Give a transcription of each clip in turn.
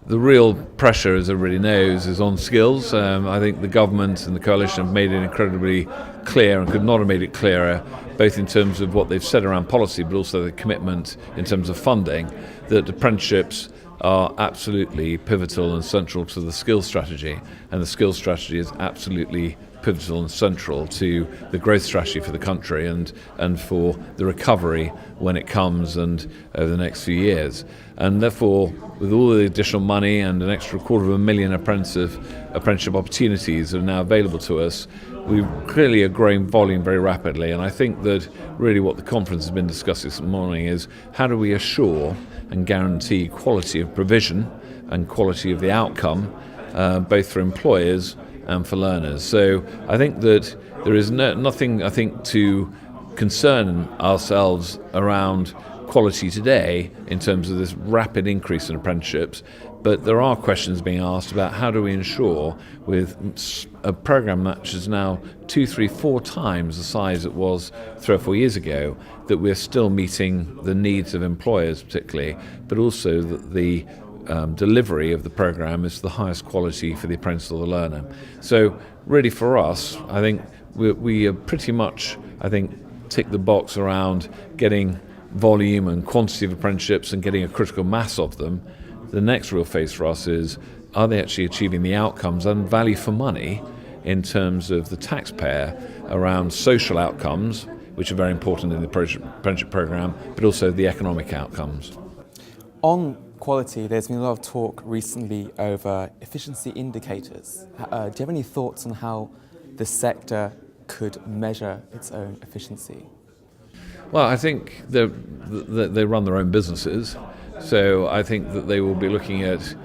The real pressure, as everybody knows, is on skills. I think the government and the coalition have made it incredibly clear, and could not have made it clearer, both in terms of what they've said around policy, but also the commitment in terms of funding, that apprenticeships are absolutely pivotal and central to the skills strategy, and the skills strategy is absolutely pivotal and central to the growth strategy for the country and for the recovery when it comes and over the next few years. And therefore, with all the additional money and an extra 250,000 apprenticeship opportunities that are now available to us, we clearly are growing volume very rapidly. And I think that really what the conference has been discussing this morning is how do we assure and guarantee quality of provision and quality of the outcome, both for employers and for learners. So I think that there is nothing, I think, to concern ourselves around quality today in terms of this rapid increase in apprenticeships, but there are questions being asked about how do we ensure, with a program that is now 2, 3, 4 times the size it was 3 or 4 years ago, that we're still meeting the needs of employers particularly, but also that the delivery of the program is the highest quality for the apprentice or the learner. So really for us, I think we are pretty much, I think, tick the box around getting volume and quantity of apprenticeships and getting a critical mass of them. The next real phase for us is, are they actually achieving the outcomes and value for money in terms of the taxpayer around social outcomes, which are very important in the apprenticeship program, but also the economic outcomes. On quality, there's been a lot of talk recently over efficiency indicators. Do you have any thoughts on how the sector could measure its own efficiency? Well, I think they run their own businesses, so I think that they will be looking at,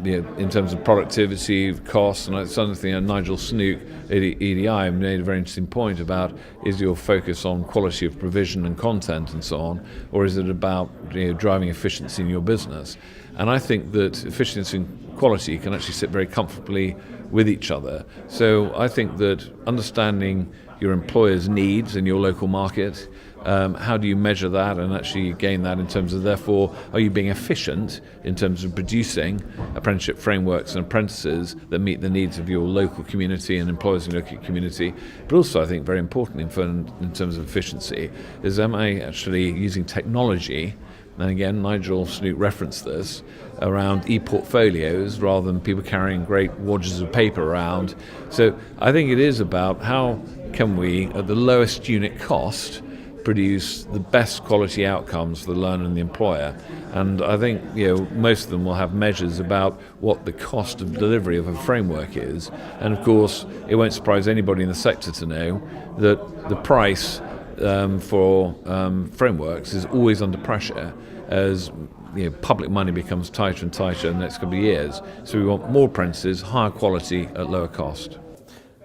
in terms of productivity, costs, and it's something Nigel Snook at EDI made a very interesting point about: is your focus on quality of provision and content and so on, or is it about driving efficiency in your business? And I think that efficiency and quality can actually sit very comfortably with each other. So I think that understanding your employer's needs in your local market, how do you measure that and actually gain that in terms of, therefore, are you being efficient in terms of producing apprenticeship frameworks and apprentices that meet the needs of your local community and employers in your local community? But also, I think very importantly in terms of efficiency is, am I actually using technology? And again, Nigel Snook referenced this, around e-portfolios rather than people carrying great wadges of paper around. So I think it is about how can we, at the lowest unit cost, produce the best quality outcomes for the learner and the employer. And I think most of them will have measures about what the cost of delivery of a framework is. And of course, it won't surprise anybody in the sector to know that the price for frameworks is always under pressure as public money becomes tighter and tighter in the next couple of years. So we want more apprentices, higher quality at lower cost.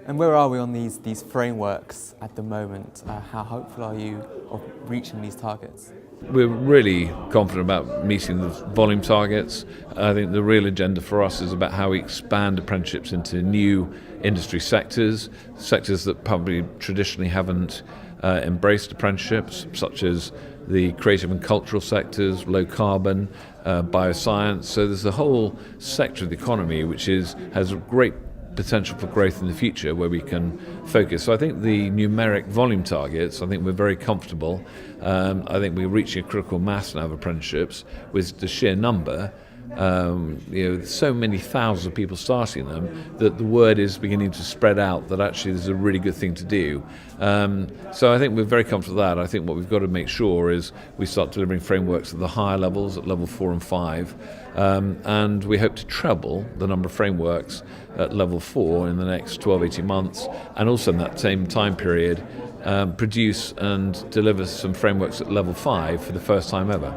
And where are we on these frameworks at the moment? How hopeful are you of reaching these targets? We're really confident about meeting the volume targets. I think the real agenda for us is about how we expand apprenticeships into new industry sectors that probably traditionally haven't embraced apprenticeships, such as the creative and cultural sectors, low carbon, bioscience. So there's a whole sector of the economy which has a great potential for growth in the future where we can focus. So I think the numeric volume targets, I think we're very comfortable. I think we're reaching a critical mass now of apprenticeships with the sheer number. So many thousands of people starting them that the word is beginning to spread out that actually this is a really good thing to do. So I think we're very comfortable with that. I think what we've got to make sure is we start delivering frameworks at the higher levels, at level 4 and 5, and we hope to treble the number of frameworks at level 4 in the next 12-18 months, and also in that same time period produce and deliver some frameworks at level 5 for the first time ever.